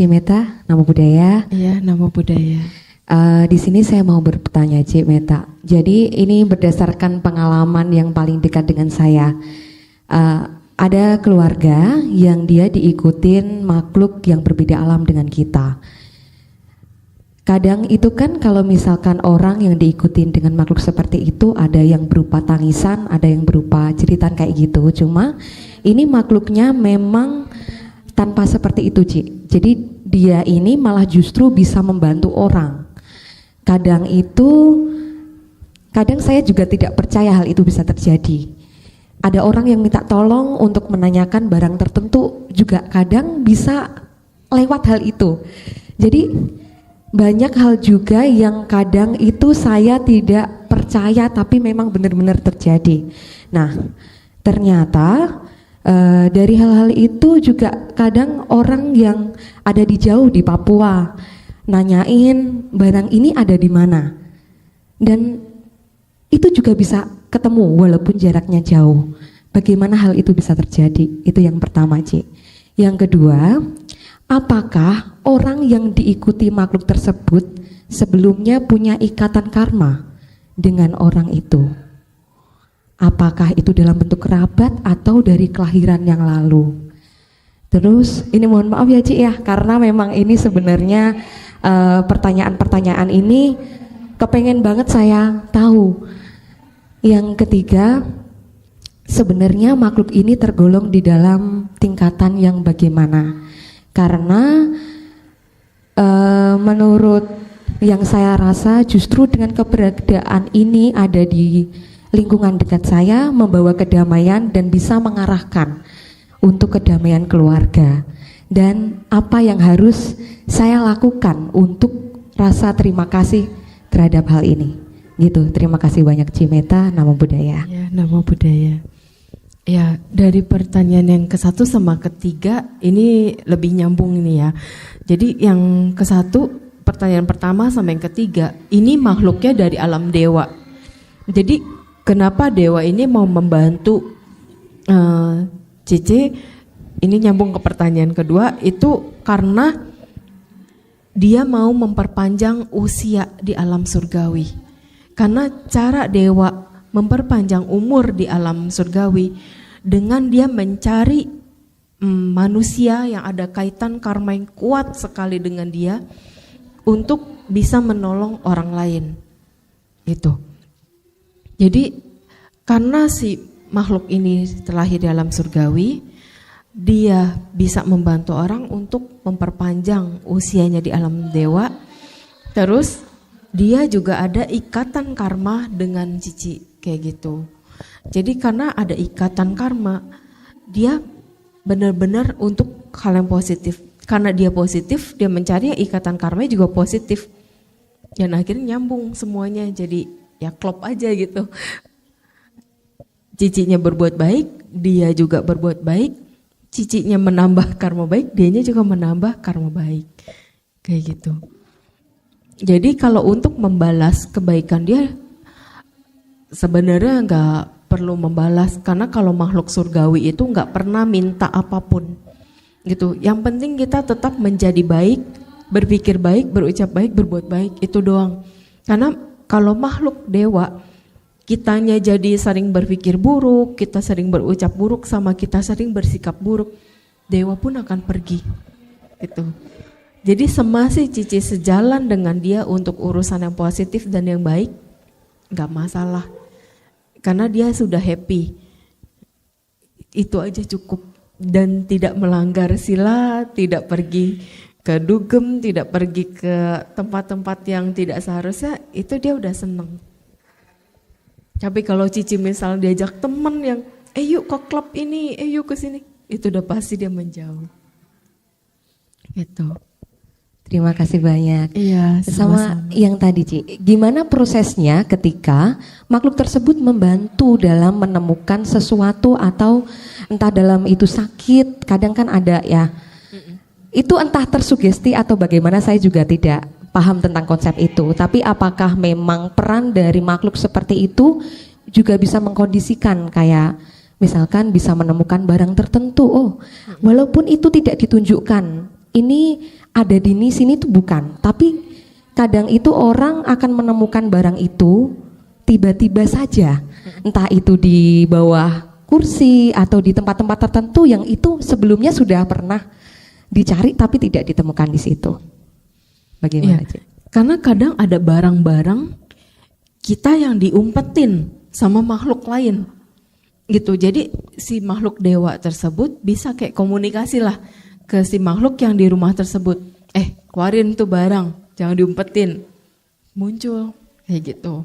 Cimeta, nama budaya. Iya, nama budaya. Di sini saya mau bertanya, Cimeta. Jadi ini berdasarkan pengalaman yang paling dekat dengan saya. Ada keluarga yang dia diikutin makhluk yang berbeda alam dengan kita. Kadang itu kan kalau misalkan orang yang diikutin dengan makhluk seperti itu, ada yang berupa tangisan, ada yang berupa jeritan kayak gitu. Cuma ini makhluknya memang tanpa seperti itu, Ci. Jadi dia ini malah justru bisa membantu orang. Kadang saya juga tidak percaya hal itu bisa terjadi. Ada orang yang minta tolong untuk menanyakan barang tertentu juga kadang bisa lewat hal itu. Jadi banyak hal juga yang kadang itu saya tidak percaya tapi memang benar-benar terjadi. Nah, ternyata dari hal-hal itu juga kadang orang yang ada di jauh di Papua nanyain barang ini ada di mana. Dan itu juga bisa ketemu walaupun jaraknya jauh. Bagaimana hal itu bisa terjadi? Itu yang pertama, Ci. Yang kedua, apakah orang yang diikuti makhluk tersebut sebelumnya punya ikatan karma dengan orang itu? Apakah itu dalam bentuk kerabat atau dari kelahiran yang lalu? Terus ini mohon maaf ya, Ci ya, karena memang ini sebenarnya pertanyaan-pertanyaan ini kepengen banget saya tahu. Yang ketiga, sebenarnya makhluk ini tergolong di dalam tingkatan yang bagaimana? Karena menurut yang saya rasa justru dengan keberadaan ini ada di lingkungan dekat saya membawa kedamaian dan bisa mengarahkan untuk kedamaian keluarga. Dan apa yang harus saya lakukan untuk rasa terima kasih terhadap hal ini. Gitu, terima kasih banyak Cimeta, nama budaya. Ya, nama budaya. Ya, dari pertanyaan yang ke-1 sama ketiga ini lebih nyambung ini ya. Jadi yang ke-1, pertanyaan pertama sama yang ketiga, ini makhluknya dari alam dewa. Jadi kenapa dewa ini mau membantu Cici? Ini nyambung ke pertanyaan kedua, itu karena dia mau memperpanjang usia di alam surgawi. Karena cara dewa memperpanjang umur di alam surgawi dengan dia mencari manusia yang ada kaitan karma yang kuat sekali dengan dia untuk bisa menolong orang lain. Itu. Jadi karena si makhluk ini terlahir di alam surgawi, dia bisa membantu orang untuk memperpanjang usianya di alam dewa. Terus dia juga ada ikatan karma dengan Cici kayak gitu. Jadi karena ada ikatan karma, dia benar-benar untuk hal yang positif. Karena dia positif, dia mencari ikatan karma juga positif. Dan akhirnya nyambung semuanya, jadi ya klop aja gitu. Cicinya berbuat baik, dia juga berbuat baik. Cicinya menambah karma baik, dianya juga menambah karma baik. Kayak gitu. Jadi kalau untuk membalas kebaikan dia sebenarnya nggak perlu membalas, karena kalau makhluk surgawi itu nggak pernah minta apapun gitu. Yang penting kita tetap menjadi baik, berpikir baik, berucap baik, berbuat baik, itu doang. Karena kalau makhluk dewa, kitanya jadi sering berpikir buruk, kita sering berucap buruk, sama kita sering bersikap buruk, dewa pun akan pergi gitu. Jadi semasih Cici sejalan dengan dia untuk urusan yang positif dan yang baik, gak masalah. Karena dia sudah happy. Itu aja cukup. Dan tidak melanggar sila, tidak pergi ke dugem, tidak pergi ke tempat-tempat yang tidak seharusnya, itu dia udah seneng. Tapi kalau Cici misal diajak temen yang, yuk ke klub ini, yuk ke sini, itu udah pasti dia menjauh. Gitu. Terima kasih banyak. Iya, sama yang tadi, Ci. Gimana prosesnya ketika makhluk tersebut membantu dalam menemukan sesuatu atau entah dalam itu sakit, kadang kan ada ya. Itu entah tersugesti atau bagaimana, saya juga tidak paham tentang konsep itu. Tapi apakah memang peran dari makhluk seperti itu juga bisa mengkondisikan kayak misalkan bisa menemukan barang tertentu. Oh, walaupun itu tidak ditunjukkan, ini ada di sini tuh bukan. Tapi kadang itu orang akan menemukan barang itu tiba-tiba saja, entah itu di bawah kursi atau di tempat-tempat tertentu yang itu sebelumnya sudah pernah dicari tapi tidak ditemukan di situ. Bagaimana, Cik? Karena kadang ada barang-barang kita yang diumpetin sama makhluk lain gitu. Jadi si makhluk dewa tersebut bisa kayak komunikasi lah ke si makhluk yang di rumah tersebut. Keluarin tuh barang, jangan diumpetin. Muncul kayak gitu.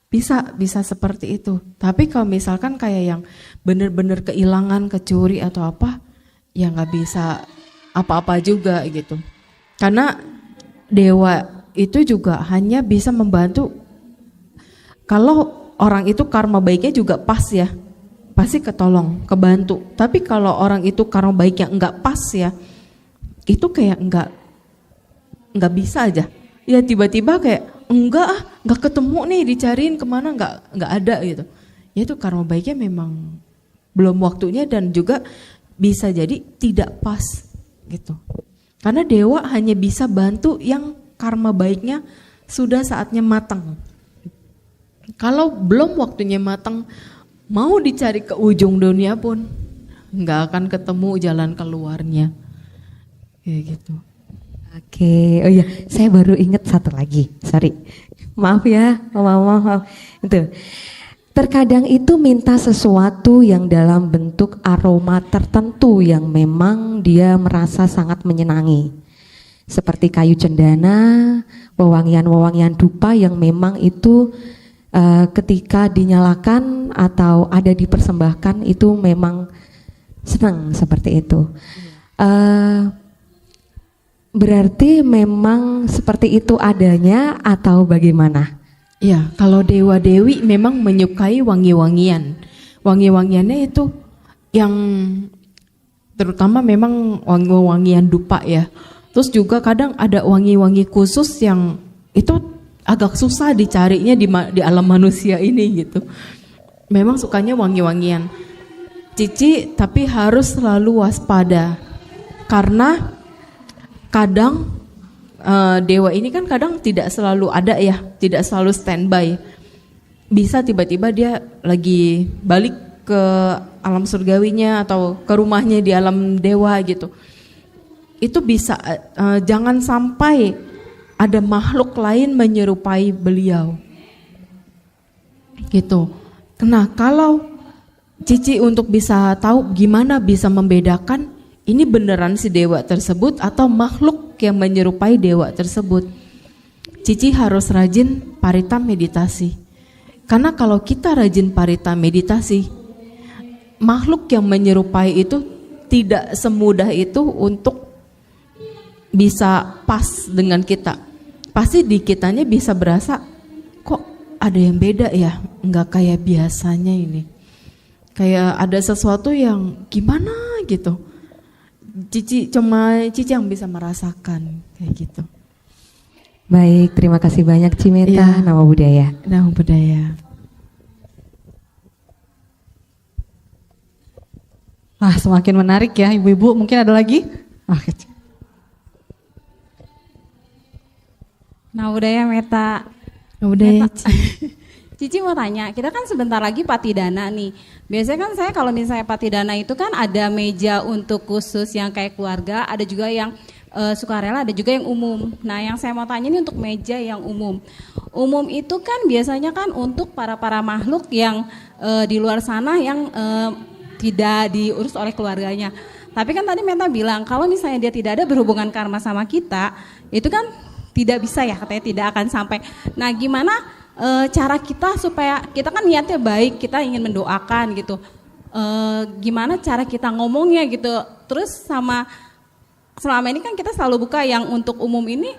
Bisa seperti itu. Tapi kalau misalkan kayak yang bener-bener kehilangan, kecuri atau apa, ya nggak bisa apa-apa juga gitu. Karena dewa itu juga hanya bisa membantu kalau orang itu karma baiknya juga pas ya, pasti ketolong, kebantu. Tapi kalau orang itu karma baiknya enggak pas ya, itu kayak enggak bisa aja. Ya tiba-tiba kayak enggak ketemu nih, dicariin kemana enggak ada gitu. Ya itu karma baiknya memang belum waktunya dan juga bisa jadi tidak pas gitu. Karena dewa hanya bisa bantu yang karma baiknya sudah saatnya matang. Kalau belum waktunya matang, mau dicari ke ujung dunia pun nggak akan ketemu jalan keluarnya. Kayak gitu. Oke, oh iya, saya baru ingat satu lagi, sorry, maaf ya, maaf. Itu, terkadang itu minta sesuatu yang dalam bentuk aroma tertentu yang memang dia merasa sangat menyenangi, seperti kayu cendana, wewangian-wewangian dupa yang memang itu ketika dinyalakan atau ada dipersembahkan itu memang senang seperti itu. Berarti memang seperti itu adanya atau bagaimana? Ya, kalau dewa-dewi memang menyukai wangi-wangian. Wangi-wangiannya itu yang terutama memang wangi-wangian dupa ya. Terus juga kadang ada wangi-wangi khusus yang itu agak susah dicarinya di alam manusia ini gitu. Memang sukanya wangi-wangian. Cici tapi harus selalu waspada. Karena kadang dewa ini kan kadang tidak selalu ada ya, tidak selalu standby. Bisa tiba-tiba dia lagi balik ke alam surgawinya atau ke rumahnya di alam dewa gitu. Itu bisa jangan sampai ada makhluk lain menyerupai beliau. Gitu. Nah, kalau Cici untuk bisa tahu gimana bisa membedakan ini beneran si dewa tersebut atau makhluk yang menyerupai dewa tersebut. Cici harus rajin parita meditasi. Karena kalau kita rajin parita meditasi, makhluk yang menyerupai itu tidak semudah itu untuk bisa pas dengan kita. Pasti di kitanya bisa berasa, kok ada yang beda ya, nggak kayak biasanya ini. Kayak ada sesuatu yang gimana gitu. Cici yang bisa merasakan kayak gitu. Baik, terima kasih banyak Cimeta. Ya. Nama budaya. Nama budaya. Semakin menarik ya ibu-ibu. Mungkin ada lagi? Nama budaya Meta. Nama budaya. Cici mau tanya, kita kan sebentar lagi Patidana nih. Biasanya kan saya kalau misalnya Patidana itu kan ada meja untuk khusus yang kayak keluarga, ada juga yang sukarela, ada juga yang umum. Nah yang saya mau tanya ini untuk meja yang umum. Umum itu kan biasanya kan untuk para makhluk yang di luar sana yang tidak diurus oleh keluarganya. Tapi kan tadi Meta bilang kalau misalnya dia tidak ada berhubungan karma sama kita, itu kan tidak bisa ya, katanya tidak akan sampai. Nah gimana cara kita supaya kita kan niatnya baik, kita ingin mendoakan gitu, gimana cara kita ngomongnya gitu. Terus sama selama ini kan kita selalu buka yang untuk umum ini,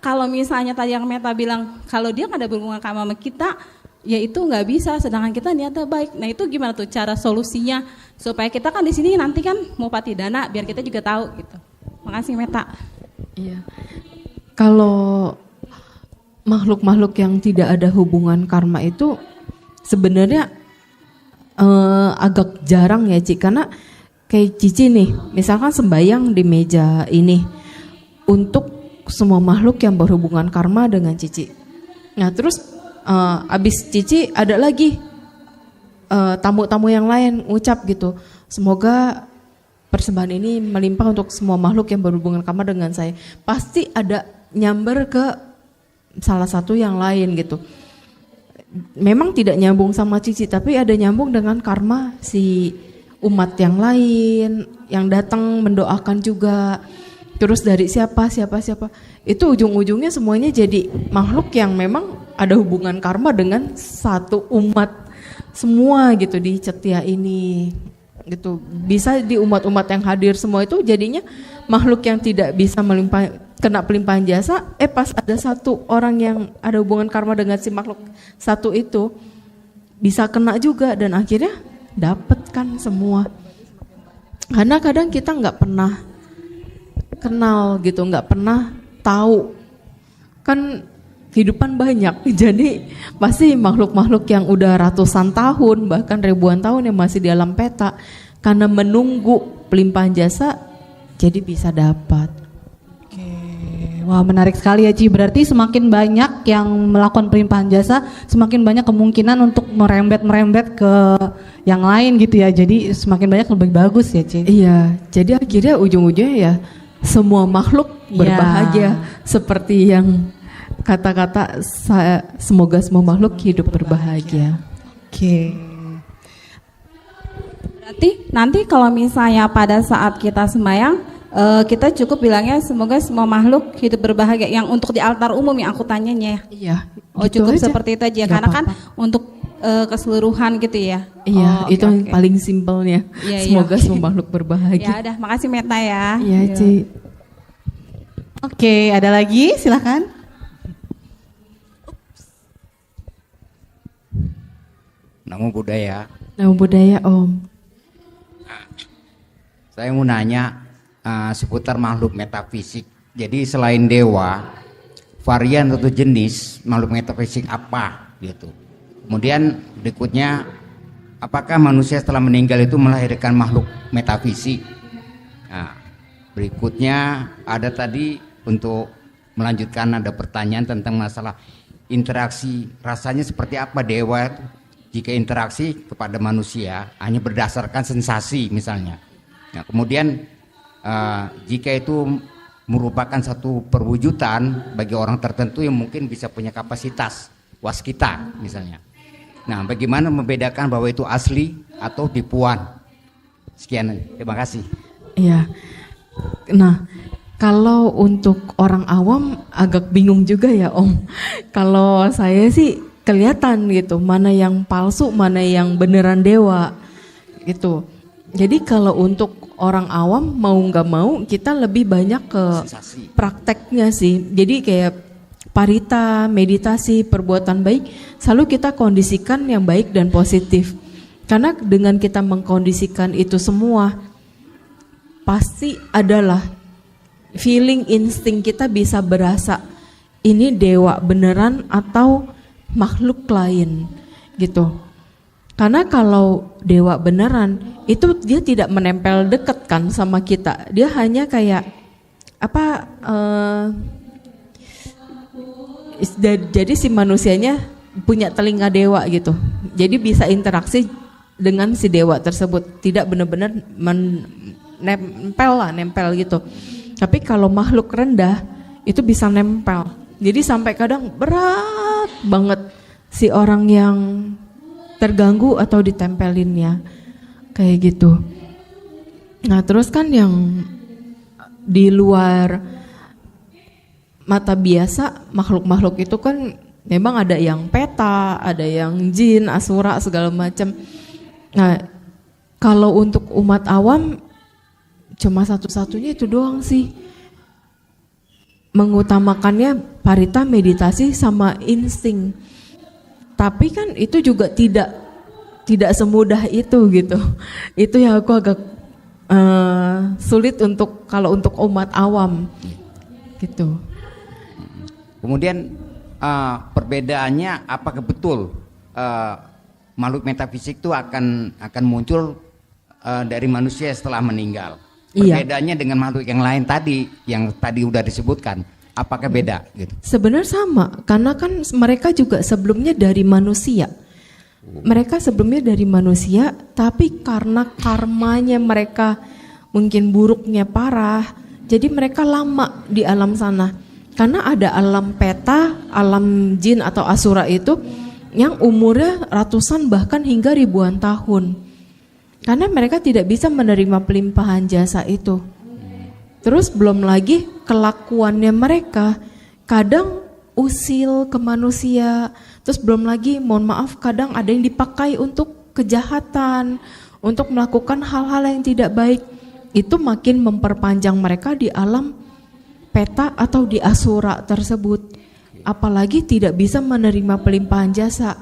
kalau misalnya tadi yang Meta bilang kalau dia nggak ada berhubungan sama kita, ya itu nggak bisa, sedangkan kita niatnya baik. Nah itu gimana tuh cara solusinya supaya kita kan di sini nanti kan mau Patidana biar kita juga tahu gitu. Makasih Meta. Iya. Kalau makhluk-makhluk yang tidak ada hubungan karma itu sebenarnya agak jarang ya Ci, karena kayak Cici nih, misalkan sembayang di meja ini, untuk semua makhluk yang berhubungan karma dengan Cici. Nah terus abis Cici ada lagi tamu-tamu yang lain ngucap gitu, semoga persembahan ini melimpah untuk semua makhluk yang berhubungan karma dengan saya. Pasti ada nyamber ke salah satu yang lain gitu. Memang tidak nyambung sama Cici, tapi ada nyambung dengan karma si umat yang lain yang datang mendoakan juga. Terus dari siapa. Itu ujung-ujungnya semuanya jadi makhluk yang memang ada hubungan karma dengan satu umat semua gitu di Cetia ini. Gitu. Bisa di umat-umat yang hadir semua itu jadinya makhluk yang tidak bisa kena pelimpahan jasa, pas ada satu orang yang ada hubungan karma dengan si makhluk satu itu bisa kena juga dan akhirnya dapat kan semua. Karena kadang kita nggak pernah kenal gitu, nggak pernah tahu kan kehidupan banyak, jadi pasti makhluk-makhluk yang udah ratusan tahun bahkan ribuan tahun yang masih di alam peta karena menunggu pelimpahan jasa jadi bisa dapat. Wah, menarik sekali ya Ci. Berarti semakin banyak yang melakukan pelimpahan jasa, semakin banyak kemungkinan untuk merembet ke yang lain gitu ya. Jadi semakin banyak lebih bagus ya Ci. Iya, jadi akhirnya ujung-ujungnya ya semua makhluk berbahagia seperti yang kata-kata semoga semua makhluk hidup berbahagia. Oke. Berarti nanti kalau misalnya pada saat kita sembahyang, kita cukup bilangnya semoga semua makhluk hidup berbahagia, yang untuk di altar umum yang aku tanyanya. Iya. Oh gitu cukup aja. seperti itu aja, Gak karena apa-apa. kan untuk keseluruhan gitu ya. Iya, itu yang paling simpelnya. Iya, Semoga iya. semua makhluk berbahagia. Ya udah, makasih Meta ya. Iya, Ci. Oke, ada lagi? Silakan. Namo Buddhaya. Namo Buddhaya, Om. Saya mau nanya seputar makhluk metafisik. Jadi selain dewa, varian atau jenis makhluk metafisik apa gitu. Kemudian berikutnya, apakah manusia setelah meninggal itu melahirkan makhluk metafisik? Nah, berikutnya ada tadi untuk melanjutkan ada pertanyaan tentang masalah interaksi, rasanya seperti apa dewa itu jika interaksi kepada manusia hanya berdasarkan sensasi misalnya. Nah, kemudian jika itu merupakan satu perwujudan bagi orang tertentu yang mungkin bisa punya kapasitas waskita misalnya. Nah, bagaimana membedakan bahwa itu asli atau tipuan? Sekian, terima kasih. Iya. Nah, kalau untuk orang awam agak bingung juga ya Om. Kalau saya sih kelihatan gitu mana yang palsu, mana yang beneran dewa gitu. Jadi kalau untuk orang awam mau nggak mau kita lebih banyak ke Sensasi. prakteknya sih. Jadi kayak parita, meditasi, perbuatan baik selalu kita kondisikan yang baik dan positif. Karena dengan kita mengkondisikan itu semua pasti adalah feeling, insting kita bisa berasa ini dewa beneran atau makhluk lain gitu. Karena kalau dewa beneran itu dia tidak menempel deket kan sama kita. Dia hanya kayak apa jadi si manusianya punya telinga dewa gitu. Jadi bisa interaksi dengan si dewa tersebut, tidak benar-benar nempel gitu. Tapi kalau makhluk rendah itu bisa nempel. Jadi sampai kadang berat banget si orang yang terganggu atau ditempelinnya kayak gitu. Nah terus kan yang di luar mata biasa makhluk-makhluk itu kan memang ada yang peta, ada yang jin, asura segala macam. Nah kalau untuk umat awam cuma satu-satunya itu doang sih, mengutamakannya parita, meditasi sama insting. Tapi kan itu juga tidak semudah itu gitu. Itu yang aku agak sulit untuk kalau untuk umat awam gitu. Kemudian perbedaannya apakah betul makhluk metafisik itu akan muncul dari manusia setelah meninggal? Iya. Perbedaannya dengan makhluk yang lain tadi, yang tadi udah disebutkan, apakah beda gitu? Sebenarnya sama, karena kan mereka juga sebelumnya dari manusia. Mereka sebelumnya dari manusia, tapi karena karmanya mereka mungkin buruknya parah, jadi mereka lama di alam sana. Karena ada alam peta, alam jin atau asura itu yang umurnya ratusan bahkan hingga ribuan tahun. Karena mereka tidak bisa menerima pelimpahan jasa itu. Terus belum lagi kelakuannya mereka kadang usil ke manusia. Terus belum lagi mohon maaf kadang ada yang dipakai untuk kejahatan, untuk melakukan hal-hal yang tidak baik. Itu makin memperpanjang mereka di alam peta atau di asura tersebut. Apalagi tidak bisa menerima pelimpahan jasa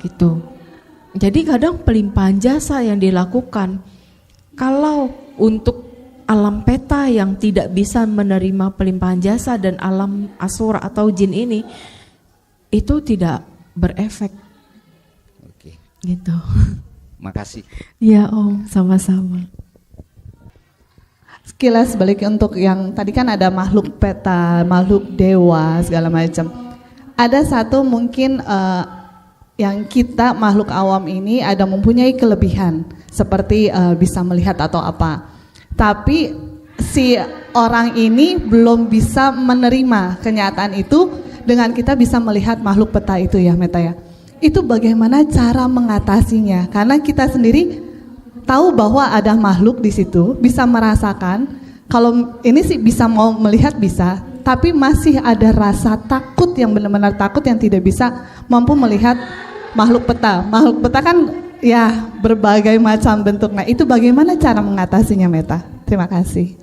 gitu. Jadi kadang pelimpahan jasa yang dilakukan, kalau untuk alam peta yang tidak bisa menerima pelimpahan jasa dan alam asura atau jin ini, itu tidak berefek. Oke. Gitu. Makasih. Iya Om, sama-sama. Sekilas balik untuk yang tadi kan ada makhluk peta, makhluk dewa segala macam. Ada satu mungkin yang kita makhluk awam ini ada mempunyai kelebihan seperti bisa melihat atau apa. Tapi si orang ini belum bisa menerima kenyataan itu dengan kita bisa melihat makhluk peta itu ya Meta ya. Itu bagaimana cara mengatasinya? Karena kita sendiri tahu bahwa ada makhluk di situ, bisa merasakan. Kalau ini sih bisa mau melihat bisa, tapi masih ada rasa takut yang benar-benar takut yang tidak bisa mampu melihat makhluk peta. Makhluk peta kan ya berbagai macam bentuk. Nah itu bagaimana cara mengatasinya Meta? Terima kasih.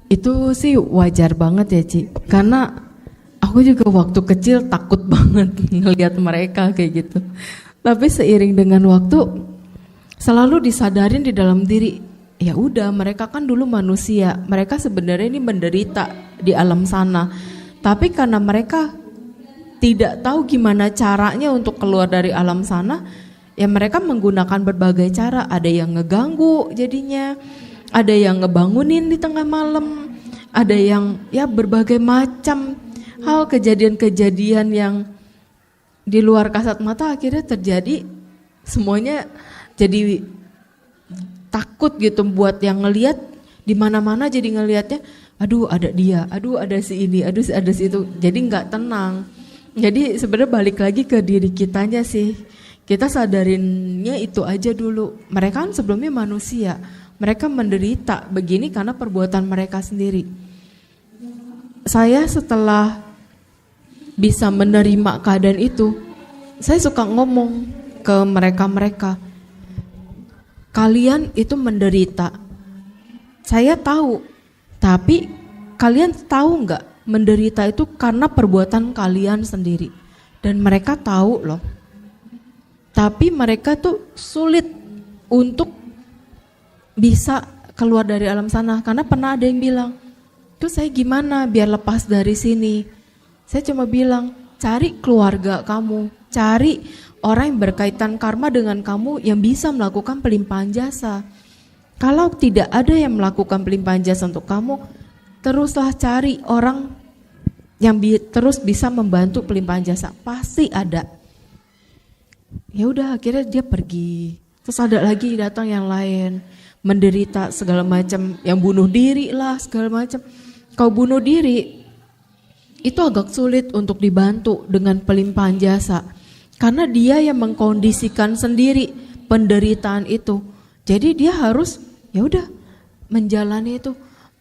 Itu sih wajar banget ya Ci, karena aku juga waktu kecil takut banget ngelihat mereka kayak gitu. Tapi seiring dengan waktu selalu disadarin di dalam diri, ya udah mereka kan dulu manusia, mereka sebenarnya ini menderita di alam sana. Tapi karena mereka tidak tahu gimana caranya untuk keluar dari alam sana, ya mereka menggunakan berbagai cara. Ada yang ngeganggu jadinya, ada yang ngebangunin di tengah malam, ada yang ya berbagai macam hal kejadian-kejadian yang di luar kasat mata akhirnya terjadi. Semuanya jadi takut gitu buat yang ngelihat di mana-mana, jadi ngelihatnya aduh ada dia, aduh ada si ini, aduh ada si itu, jadi nggak tenang. Jadi sebenarnya balik lagi ke diri kitanya sih, kita sadarinnya itu aja dulu. Mereka kan sebelumnya manusia, mereka menderita begini karena perbuatan mereka sendiri. Saya setelah bisa menerima keadaan itu, saya suka ngomong ke mereka-mereka, kalian itu menderita. Saya tahu, tapi kalian tahu nggak menderita itu karena perbuatan kalian sendiri. Dan mereka tahu loh. Tapi mereka tuh sulit untuk bisa keluar dari alam sana. Karena pernah ada yang bilang, terus saya gimana biar lepas dari sini? Saya cuma bilang, cari keluarga kamu, cari orang yang berkaitan karma dengan kamu yang bisa melakukan pelimpahan jasa. Kalau tidak ada yang melakukan pelimpahan jasa untuk kamu, teruslah cari orang yang terus bisa membantu pelimpahan jasa. Pasti ada. Ya udah akhirnya dia pergi. Terus ada lagi datang yang lain, menderita segala macam, yang bunuh diri lah segala macam. Kau bunuh diri, itu agak sulit untuk dibantu dengan pelimpahan jasa. Karena dia yang mengkondisikan sendiri penderitaan itu. Jadi dia harus ya udah menjalani itu.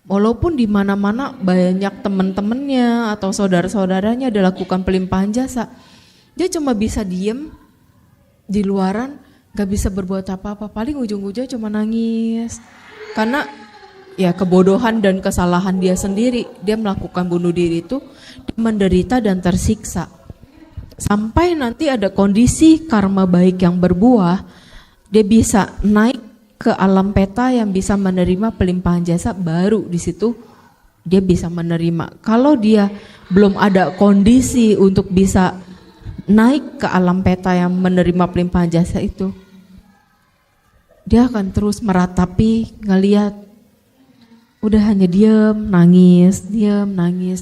Walaupun di mana-mana banyak teman-temannya atau saudara-saudaranya dilakukan pelimpahan jasa, dia cuma bisa diem di luaran, gak bisa berbuat apa-apa. Paling ujung-ujungnya cuma nangis karena ya kebodohan dan kesalahan dia sendiri. Dia melakukan bunuh diri itu, dia menderita dan tersiksa. Sampai nanti ada kondisi karma baik yang berbuah, dia bisa naik ke alam peta yang bisa menerima pelimpahan jasa, baru di situ dia bisa menerima. Kalau dia belum ada kondisi untuk bisa naik ke alam peta yang menerima pelimpahan jasa itu, dia akan terus meratapi, ngelihat udah hanya diam nangis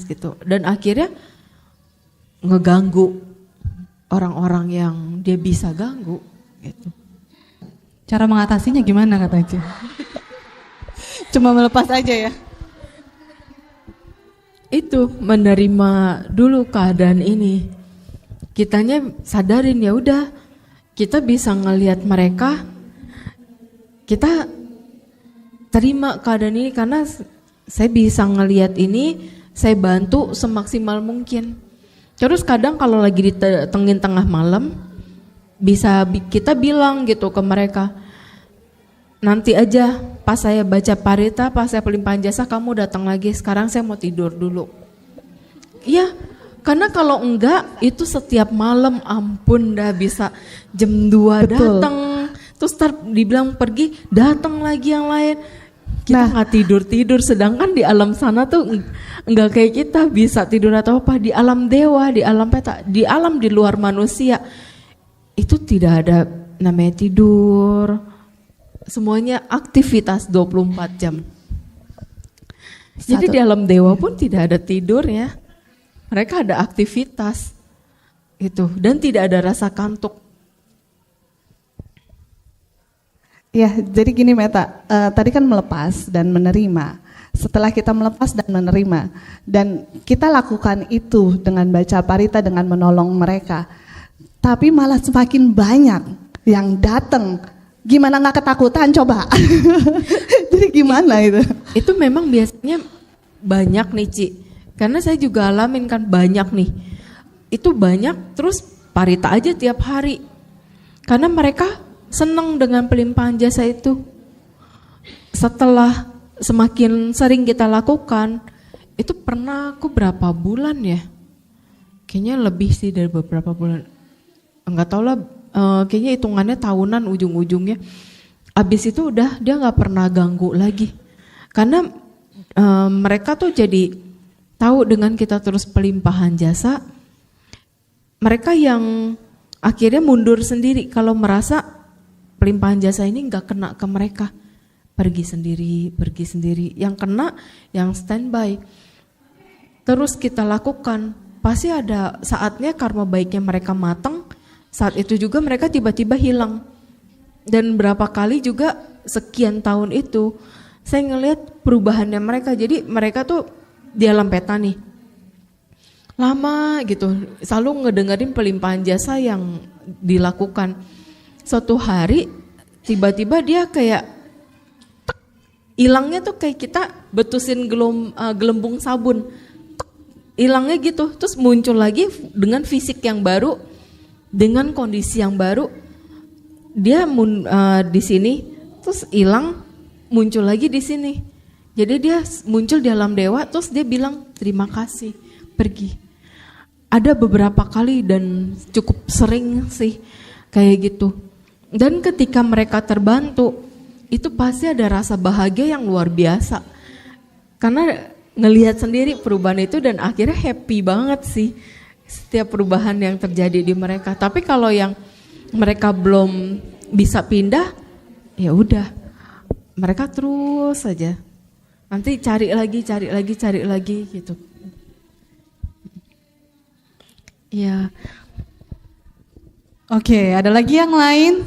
gitu, dan akhirnya ngeganggu orang-orang yang dia bisa ganggu gitu. Cara mengatasinya gimana Kak Ci? Cuma melepas aja ya? Itu menerima dulu keadaan ini. Kitanya sadarin ya udah, kita bisa ngelihat mereka, kita terima keadaan ini karena saya bisa ngelihat ini, saya bantu semaksimal mungkin. Terus kadang kalau lagi di tengah malam, bisa kita bilang gitu ke mereka, nanti aja pas saya baca parita, pas saya pelimpahan jasa kamu datang lagi, sekarang saya mau tidur dulu. Iya, karena kalau enggak itu setiap malam ampun dah bisa jam 2 datang, terus dibilang pergi, datang lagi yang lain. Kita nggak tidur, sedangkan di alam sana tuh enggak kayak kita bisa tidur atau apa. Di alam dewa, di alam peta, di alam di luar manusia itu tidak ada namanya tidur. Semuanya aktivitas 24 jam. Jadi di alam dewa pun tidak ada tidur ya. Mereka ada aktivitas itu dan tidak ada rasa kantuk. Ya, jadi gini Meta, tadi kan melepas dan menerima. Setelah kita melepas dan menerima, dan kita lakukan itu dengan baca parita, dengan menolong mereka, tapi malah semakin banyak yang datang. Gimana nggak ketakutan coba? Jadi gimana itu? Itu memang biasanya banyak nih Ci, karena saya juga alamin kan banyak nih. Itu banyak terus parita aja tiap hari, karena mereka senang dengan pelimpahan jasa itu. Setelah semakin sering kita lakukan, itu pernah aku berapa bulan ya? Kayaknya lebih sih dari beberapa bulan. Enggak tahu lah, kayaknya hitungannya tahunan ujung-ujungnya. Abis itu udah dia nggak pernah ganggu lagi. Karena mereka tuh jadi tahu dengan kita terus pelimpahan jasa, mereka yang akhirnya mundur sendiri kalau merasa pelimpahan jasa ini nggak kena ke mereka, pergi sendiri. Yang kena yang standby. Terus kita lakukan, pasti ada saatnya karma baiknya mereka matang. Saat itu juga mereka tiba-tiba hilang. Dan berapa kali juga sekian tahun itu saya ngelihat perubahannya mereka. Jadi mereka tuh di alam peta nih lama gitu, selalu ngedengerin pelimpahan jasa yang dilakukan. Suatu hari tiba-tiba dia kayak hilangnya tuh kayak kita betusin gelembung sabun, hilangnya gitu. Terus muncul lagi dengan fisik yang baru, dengan kondisi yang baru. Dia di sini terus hilang, muncul lagi di sini. Jadi dia muncul di alam dewa, terus dia bilang terima kasih, pergi. Ada beberapa kali dan cukup sering sih kayak gitu. Dan ketika mereka terbantu, itu pasti ada rasa bahagia yang luar biasa. Karena ngelihat sendiri perubahan itu dan akhirnya happy banget sih setiap perubahan yang terjadi di mereka. Tapi kalau yang mereka belum bisa pindah, ya udah, mereka terus saja. Nanti cari lagi gitu. Ya. Oke, ada lagi yang lain?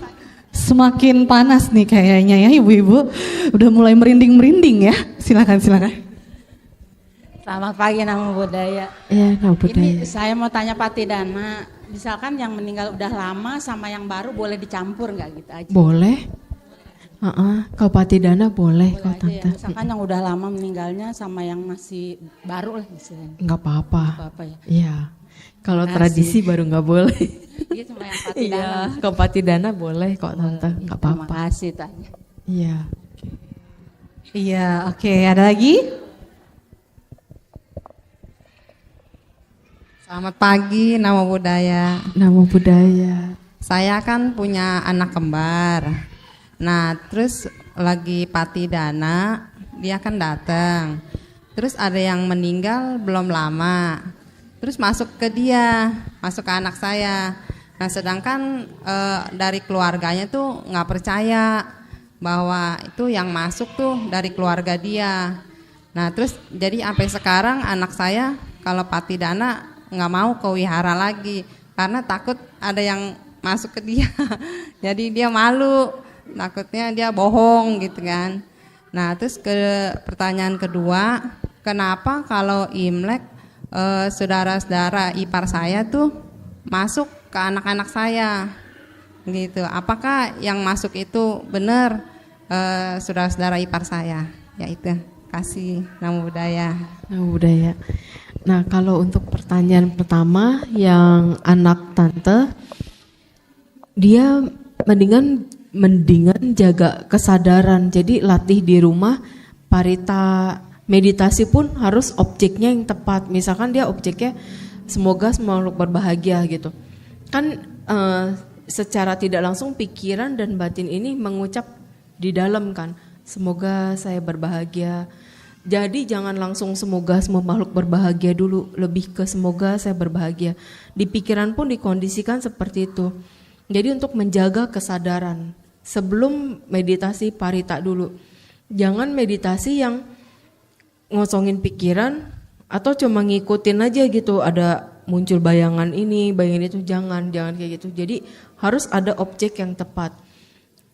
Semakin panas nih kayaknya ya ibu-ibu. Udah mulai merinding-merinding ya. Silakan. Selamat pagi Namo Buddhaya. Ya, Namo Buddhaya. Ini saya mau tanya Patidana, misalkan yang meninggal udah lama sama yang baru boleh dicampur nggak gitu aja? Boleh. Kau Patidana boleh kau Tante. Tante. Misalkan yang udah lama meninggalnya sama yang masih baru lah istilahnya. Enggak apa-apa. Apa ya? Iya. Kalau Terima tradisi kasih. baru nggak boleh. Iya cuma yang Patidana. Iya, kau Patidana boleh kok Tante, enggak Terima apa-apa. kasih tanya. Iya. Iya, oke. Ada lagi? Selamat pagi, Namo Buddhaya. Namo Buddhaya. Saya kan punya anak kembar. Nah, terus lagi Patidana, dia kan datang. Terus ada yang meninggal belum lama. Terus masuk ke dia, masuk ke anak saya. Nah, sedangkan dari keluarganya tuh nggak percaya bahwa itu yang masuk tuh dari keluarga dia. Nah terus jadi sampai sekarang anak saya kalau Patidana nggak mau ke wihara lagi karena takut ada yang masuk ke dia. Jadi dia malu, takutnya dia bohong gitu kan. Nah terus ke pertanyaan kedua, kenapa kalau Imlek saudara-saudara ipar saya tuh masuk ke anak-anak saya gitu? Apakah yang masuk itu benar saudara-saudara ipar saya? Ya itu. Kasih Namo Buddhaya. Namo Buddhaya. Nah kalau untuk pertanyaan pertama yang anak tante, dia mendingan jaga kesadaran. Jadi latih di rumah, parita meditasi pun harus objeknya yang tepat. Misalkan dia objeknya semoga makhluk berbahagia gitu. Kan secara tidak langsung pikiran dan batin ini mengucap di dalam kan. Semoga saya berbahagia. Jadi jangan langsung semoga semua makhluk berbahagia dulu, lebih ke semoga saya berbahagia. Di pikiran pun dikondisikan seperti itu. Jadi untuk menjaga kesadaran sebelum meditasi parita dulu. Jangan meditasi yang ngosongin pikiran atau cuma ngikutin aja gitu, ada muncul bayangan ini, bayangan itu, jangan kayak gitu. Jadi harus ada objek yang tepat.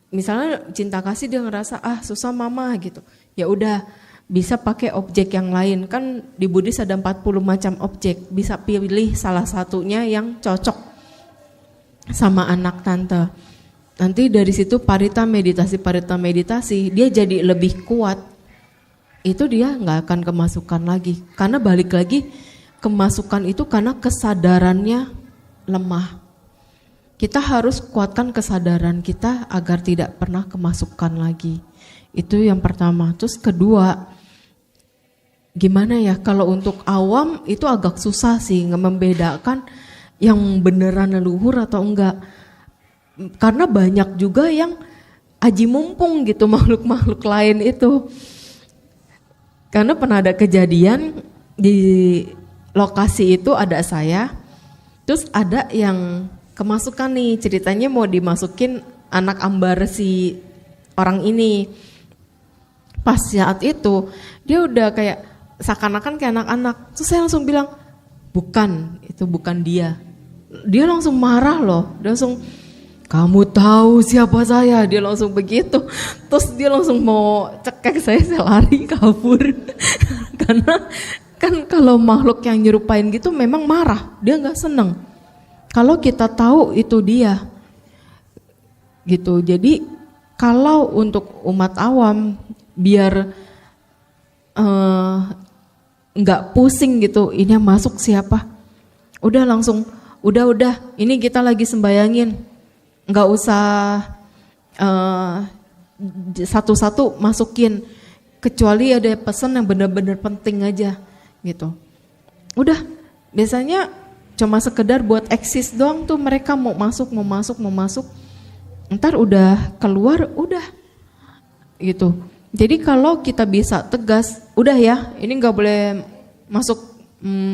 Misalnya cinta kasih dia ngerasa susah mama gitu. Ya udah bisa pakai objek yang lain. Kan di Buddhis ada 40 macam objek. Bisa pilih salah satunya yang cocok sama anak tante. Nanti dari situ parita meditasi dia jadi lebih kuat. Itu dia nggak akan kemasukan lagi. Karena balik lagi kemasukan itu karena kesadarannya lemah. Kita harus kuatkan kesadaran kita agar tidak pernah kemasukan lagi. Itu yang pertama. Terus kedua, gimana ya kalau untuk awam itu agak susah sih membedakan yang beneran leluhur atau enggak. Karena banyak juga yang aji mumpung gitu makhluk-makhluk lain itu. Karena pernah ada kejadian di lokasi itu ada saya, terus ada yang kemasukan nih, ceritanya mau dimasukin anak ambar si orang ini. Pas saat itu dia udah kayak seakan-akan kayak anak-anak. Terus saya langsung bilang, bukan, itu bukan dia. Dia langsung marah loh, dia langsung, kamu tahu siapa saya? Dia langsung begitu. Terus dia langsung mau cekek saya lari kabur. Karena kan kalau makhluk yang nyerupain gitu memang marah, dia nggak seneng. Kalau kita tahu itu dia, gitu. Jadi kalau untuk umat awam biar nggak pusing gitu, ini yang masuk siapa? Udah langsung, udah, ini kita lagi sembayangin, nggak usah satu-satu masukin, kecuali ada pesan yang benar-benar penting aja, gitu. Udah, biasanya cuma sekedar buat eksis doang tuh, mereka mau masuk. Ntar udah keluar, udah gitu. Jadi kalau kita bisa tegas, udah ya, ini nggak boleh masuk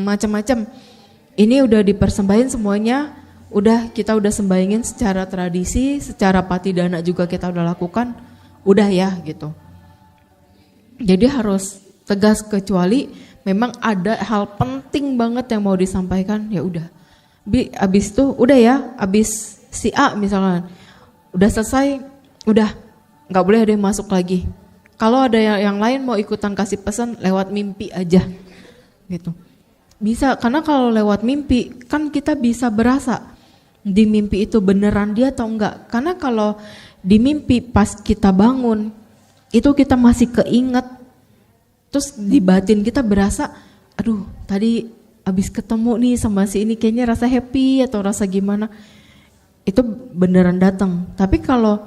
macam-macam. Ini udah dipersembahin semuanya, kita udah sembayangin secara tradisi, secara patidana juga kita udah lakukan, udah ya gitu. Jadi harus tegas, kecuali memang ada hal penting banget yang mau disampaikan, ya udah. Abis itu udah ya, abis si A misalnya udah selesai, udah nggak boleh ada yang masuk lagi. Kalau ada yang lain mau ikutan kasih pesan lewat mimpi aja, gitu. Bisa, karena kalau lewat mimpi kan kita bisa berasa di mimpi itu beneran dia atau enggak. Karena kalau di mimpi pas kita bangun itu kita masih keinget, terus di batin kita berasa, aduh tadi abis ketemu nih sama si ini kayaknya rasa happy atau rasa gimana, itu beneran datang. Tapi kalau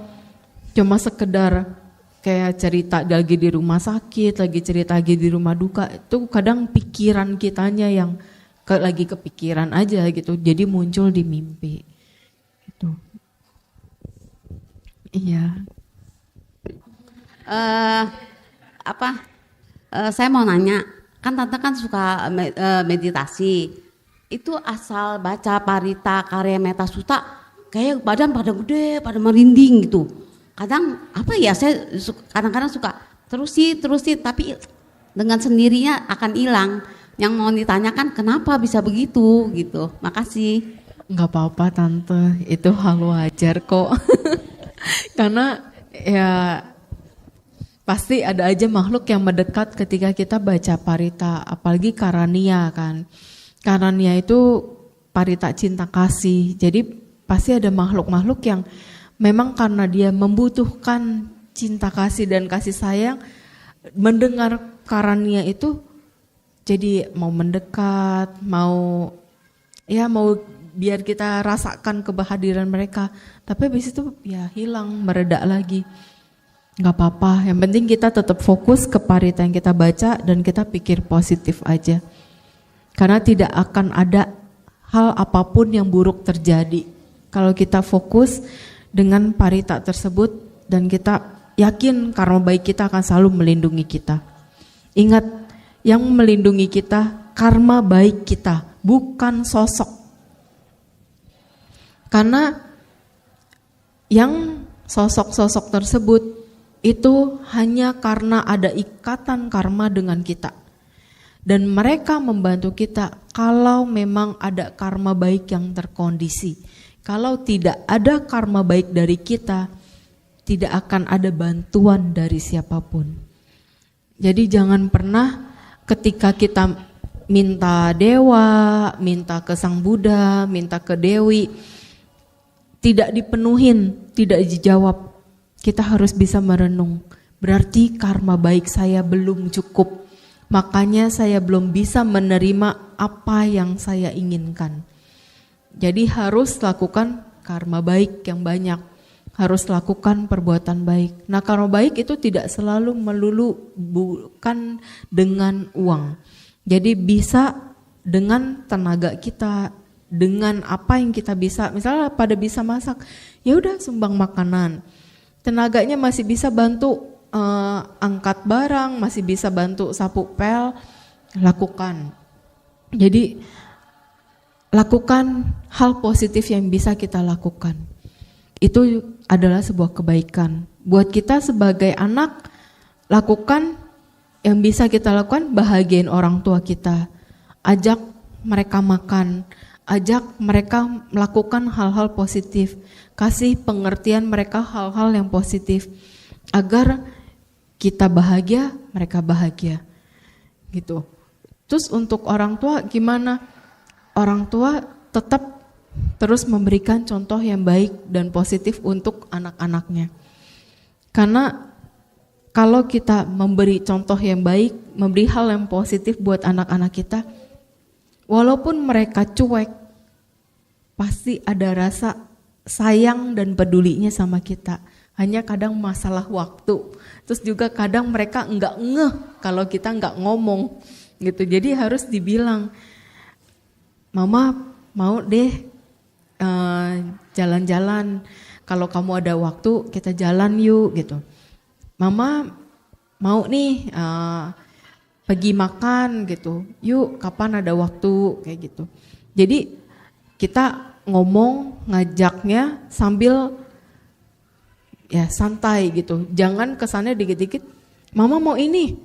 cuma sekedar kayak cerita lagi di rumah sakit, lagi cerita lagi di rumah duka, itu kadang pikiran kitanya yang lagi kepikiran aja gitu, jadi muncul di mimpi. Gitu. Iya. Saya mau nanya, kan tante kan suka meditasi, itu asal baca parita karya meta sutta kayak badan pada gede, pada merinding gitu. Kadang apa ya, saya kadang-kadang suka terusin tapi dengan sendirinya akan hilang. Yang mau ditanyakan kenapa bisa begitu gitu. Makasih. Nggak apa-apa tante, itu hal wajar kok. Karena ya pasti ada aja makhluk yang mendekat ketika kita baca parita, apalagi karania kan. Karania itu parita cinta kasih, jadi pasti ada makhluk-makhluk yang memang karena dia membutuhkan cinta kasih dan kasih sayang, mendengar karania itu jadi mau mendekat, mau biar kita rasakan kehadiran mereka. Tapi habis itu ya hilang, meredak lagi. Gak apa-apa, yang penting kita tetap fokus ke parita yang kita baca dan kita pikir positif aja. Karena tidak akan ada hal apapun yang buruk terjadi. Kalau kita fokus dengan parita tersebut dan kita yakin karma baik kita akan selalu melindungi kita. Ingat, yang melindungi kita karma baik kita, bukan sosok. Karena yang sosok-sosok tersebut itu hanya karena ada ikatan karma dengan kita. Dan mereka membantu kita kalau memang ada karma baik yang terkondisi. Kalau tidak ada karma baik dari kita, tidak akan ada bantuan dari siapapun. Jadi jangan pernah ketika kita minta dewa, minta ke Sang Buddha, minta ke Dewi, tidak dipenuhin, tidak dijawab, kita harus bisa merenung. Berarti karma baik saya belum cukup, makanya saya belum bisa menerima apa yang saya inginkan. Jadi harus lakukan karma baik yang banyak, harus lakukan perbuatan baik. Nah, karma baik itu tidak selalu melulu bukan dengan uang. Jadi bisa dengan tenaga kita, dengan apa yang kita bisa. Misalnya pada bisa masak, ya udah sumbang makanan. Tenaganya masih bisa bantu angkat barang, masih bisa bantu sapu pel, lakukan. Jadi lakukan hal positif yang bisa kita lakukan. Itu adalah sebuah kebaikan. Buat kita sebagai anak, lakukan yang bisa kita lakukan, bahagiain orang tua kita. Ajak mereka makan, ajak mereka melakukan hal-hal positif. Kasih pengertian mereka hal-hal yang positif. Agar kita bahagia, mereka bahagia. Gitu. Terus untuk orang tua gimana? Orang tua tetap terus memberikan contoh yang baik dan positif untuk anak-anaknya. Karena kalau kita memberi contoh yang baik, memberi hal yang positif buat anak-anak kita, walaupun mereka cuek, pasti ada rasa sayang dan pedulinya sama kita. Hanya kadang masalah waktu. Terus juga kadang mereka enggak ngeh kalau kita enggak ngomong gitu. Jadi harus dibilang, Mama mau deh jalan-jalan, kalau kamu ada waktu kita jalan yuk gitu. Mama mau nih pergi makan gitu, yuk kapan ada waktu kayak gitu. Jadi kita ngomong, ngajaknya sambil ya santai gitu. Jangan kesannya dikit-dikit, Mama mau ini,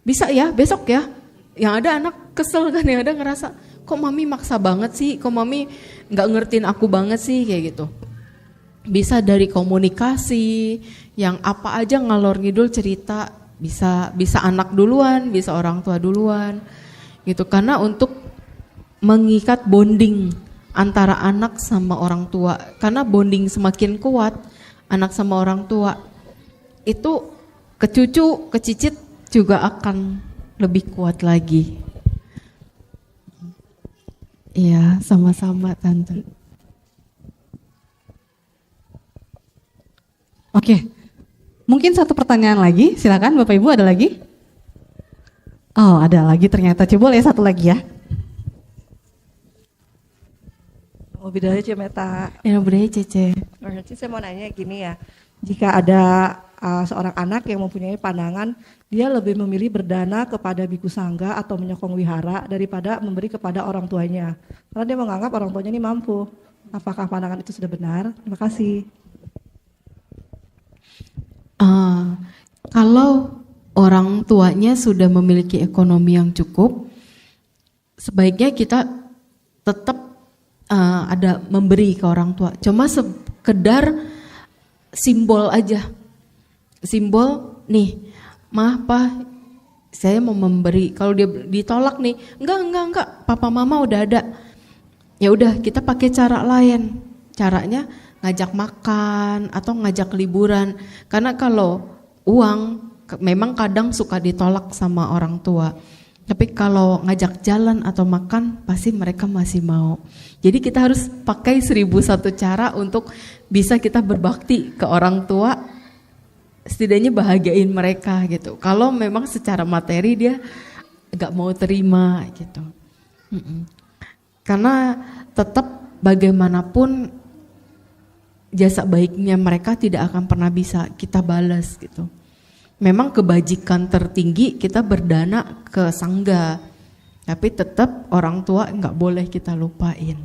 bisa ya besok ya. Yang ada anak kesel kan, yang ada ngerasa, kok Mami maksa banget sih, kok Mami gak ngertiin aku banget sih, kayak gitu. Bisa dari komunikasi, yang apa aja ngalor ngidul cerita, bisa anak duluan, bisa orang tua duluan, gitu. Karena untuk mengikat bonding antara anak sama orang tua, karena bonding semakin kuat, anak sama orang tua, itu ke cucu, ke cicit juga akan lebih kuat lagi. Iya, sama-sama Tante. Oke, mungkin satu pertanyaan lagi, silakan Bapak Ibu, ada lagi? Oh, ada lagi ternyata, coba boleh satu lagi ya. Oh, budaya Cemeta. Ya, budaya Cece. Berarti saya mau nanya gini ya, jika ada seorang anak yang mempunyai pandangan, dia lebih memilih berdana kepada biku sangga atau menyokong wihara daripada memberi kepada orang tuanya. Karena dia menganggap orang tuanya ini mampu. Apakah pandangan itu sudah benar? Terima kasih. Kalau orang tuanya sudah memiliki ekonomi yang cukup, sebaiknya kita tetap ada memberi ke orang tua. Cuma sekedar simbol aja. Simbol nih, mah, pa, saya mau memberi. Kalau dia ditolak nih, enggak, papa mama udah ada. Ya udah, kita pakai cara lain. Caranya ngajak makan atau ngajak liburan. Karena kalau uang memang kadang suka ditolak sama orang tua. Tapi kalau ngajak jalan atau makan pasti mereka masih mau. Jadi kita harus pakai 1001 cara untuk bisa kita berbakti ke orang tua, setidaknya bahagiain mereka gitu. Kalau memang secara materi dia gak mau terima gitu. Karena tetap bagaimanapun jasa baiknya mereka tidak akan pernah bisa kita balas gitu. Memang kebajikan tertinggi kita berdana ke sangga, tapi tetap orang tua nggak boleh kita lupain.